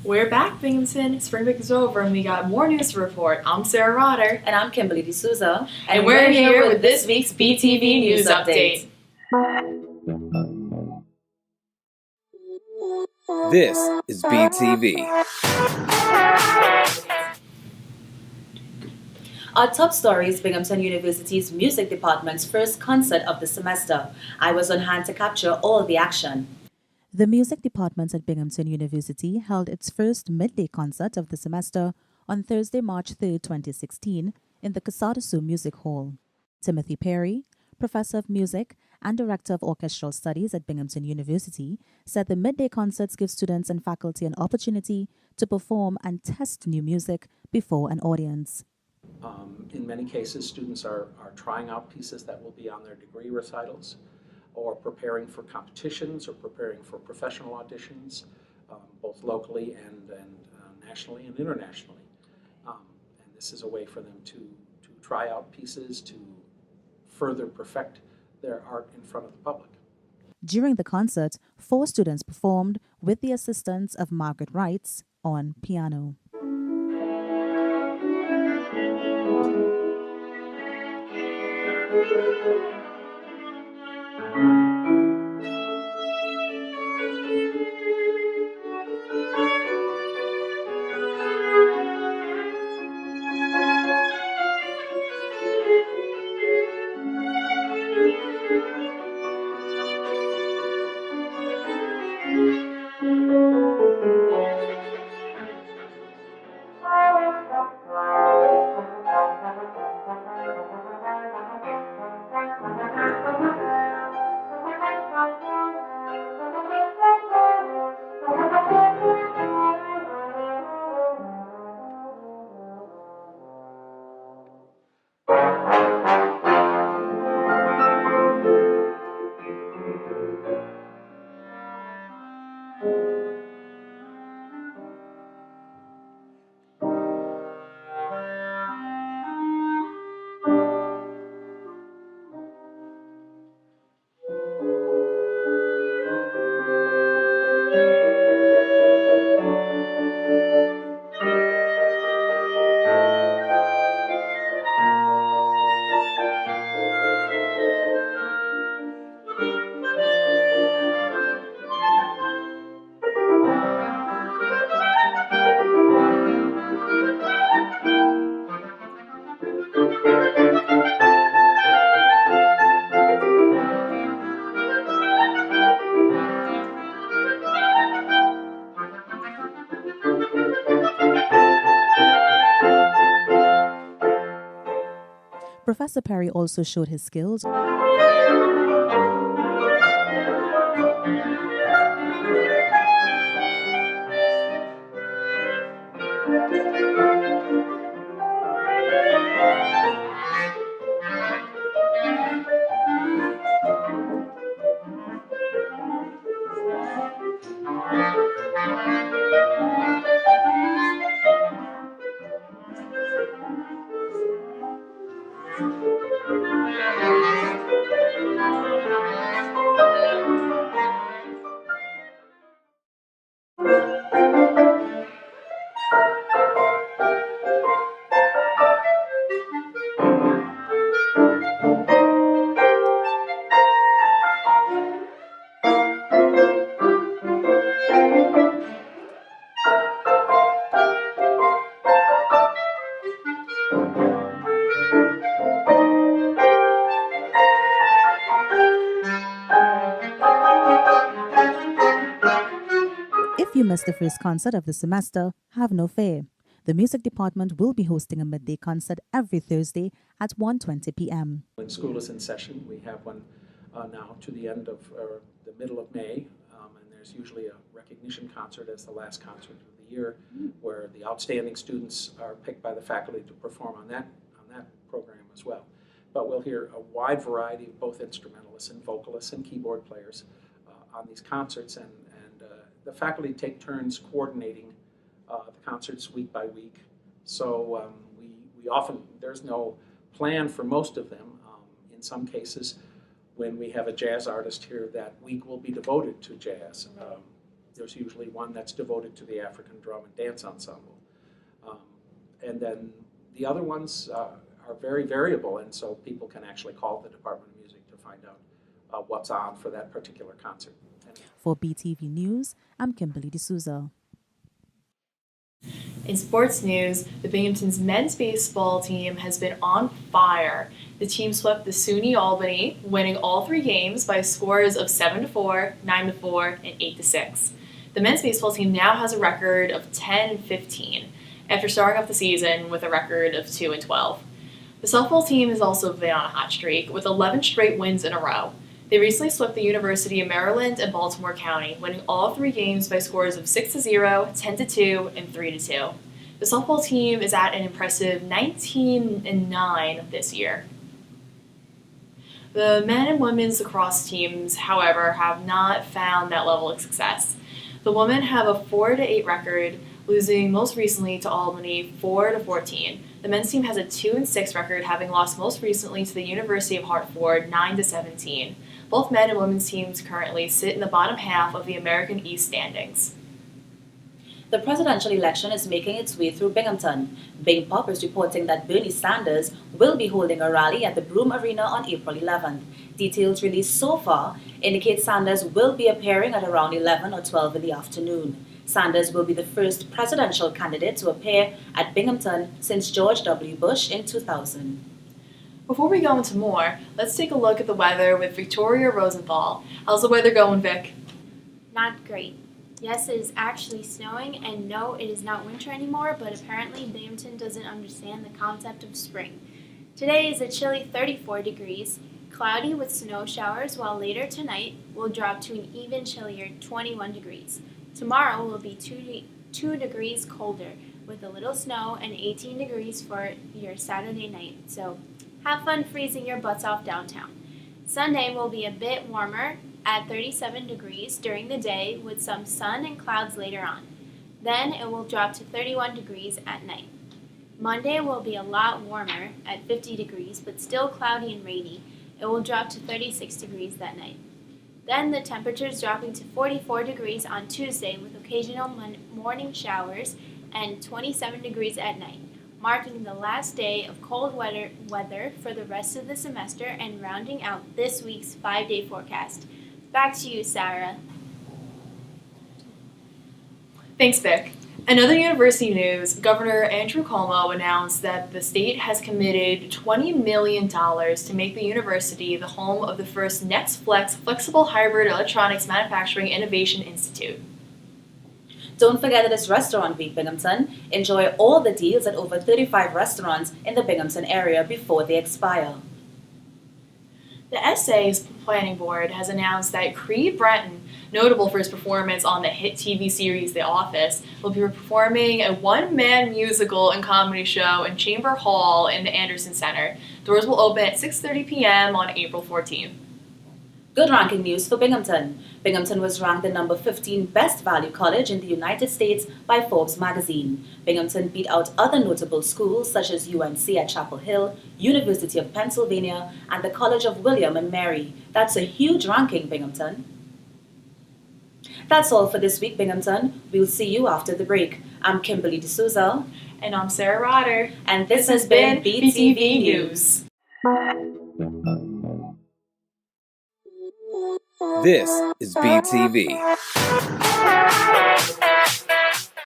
We're back, Binghamton. Spring break is over and we got more news to report. I'm Sarah Rotter. And I'm Kimberly D'Souza. And we're here with this week's BTV News Update. This is BTV. Our top story is Binghamton University's music department's first concert of the semester. I was on hand to capture all the action. The music department at Binghamton University held its first midday concert of the semester on Thursday, March 3, 2016, in the Casadasu Music Hall. Timothy Perry, professor of music and director of orchestral studies at Binghamton University, said the midday concerts give students and faculty an opportunity to perform and test new music before an audience. In many cases, students are trying out pieces that will be on their degree recitals, or preparing for competitions, or preparing for professional auditions, both locally and nationally and internationally. And this is a way for them to try out pieces, to further perfect their art in front of the public. During the concert, 4 students performed with the assistance of Margaret Wrights on piano. Professor Perry also showed his skills. If you missed the first concert of the semester, have no fear. The music department will be hosting a midday concert every Thursday at 1:20 p.m. When school is in session, we have one now to the end of the middle of May, and there's usually a recognition concert as the last concert of the year, where the outstanding students are picked by the faculty to perform on that program as well. But we'll hear a wide variety of both instrumentalists and vocalists and keyboard players on these concerts, and the faculty take turns coordinating the concerts week by week. So we often, there's no plan for most of them. In some cases, when we have a jazz artist here, that week will be devoted to jazz. There's usually one that's devoted to the African Drum and Dance Ensemble. And then the other ones are very variable, and so people can actually call the Department of Music to find out what's on for that particular concert. For BTV News, I'm Kimberly D'Souza. In sports news, the Binghamton's men's baseball team has been on fire. The team swept the SUNY Albany, winning all 3 games by scores of 7-4, 9-4, and 8-6. The men's baseball team now has a record of 10-15, after starting off the season with a record of 2-12. The softball team has also been on a hot streak, with 11 straight wins in a row. They recently swept the University of Maryland and Baltimore County, winning all 3 games by scores of 6-0, 10-2, and 3-2. The softball team is at an impressive 19-9 this year. The men and women's lacrosse teams, however, have not found that level of success. The women have a 4-8 record, losing most recently to Albany 4-14. The men's team has a 2-6 record, having lost most recently to the University of Hartford 9-17. Both men and women's teams currently sit in the bottom half of the American East standings. The presidential election is making its way through Binghamton. Bing Pop is reporting that Bernie Sanders will be holding a rally at the Broome Arena on April 11th. Details released so far indicate Sanders will be appearing at around 11 or 12 in the afternoon. Sanders will be the first presidential candidate to appear at Binghamton since George W. Bush in 2000. Before we go into more, let's take a look at the weather with Victoria Rosenthal. How's the weather going, Vic? Not great. Yes, it is actually snowing, and no, it is not winter anymore, but apparently Binghamton doesn't understand the concept of spring. Today is a chilly 34 degrees, cloudy with snow showers, while later tonight will drop to an even chillier 21 degrees. Tomorrow will be 2 degrees colder, with a little snow, and 18 degrees for your Saturday night, so have fun freezing your butts off downtown. Sunday will be a bit warmer at 37 degrees during the day with some sun and clouds later on. Then it will drop to 31 degrees at night. Monday will be a lot warmer at 50 degrees but still cloudy and rainy. It will drop to 36 degrees that night. Then the temperature is dropping to 44 degrees on Tuesday with occasional morning showers and 27 degrees at night, marking the last day of cold weather for the rest of the semester and rounding out this week's 5-day forecast. Back to you, Sarah. Thanks, Vic. In other university news, Governor Andrew Cuomo announced that the state has committed $20 million to make the university the home of the first NextFlex Flexible Hybrid Electronics Manufacturing Innovation Institute. Don't forget that it's Restaurant Week Binghamton. Enjoy all the deals at over 35 restaurants in the Binghamton area before they expire. The Essays Planning Board has announced that Creed Bratton, notable for his performance on the hit TV series The Office, will be performing a one-man musical and comedy show in Chamber Hall in the Anderson Center. Doors will open at 6:30 p.m. on April 14th. Good ranking news for Binghamton. Binghamton was ranked the number 15 best value college in the United States by Forbes magazine. Binghamton beat out other notable schools such as UNC at Chapel Hill, University of Pennsylvania, and the College of William and Mary. That's a huge ranking, Binghamton. That's all for this week, Binghamton. We'll see you after the break. I'm Kimberly D'Souza. And I'm Sarah Rotter. And this has been BTV News. This is BTV.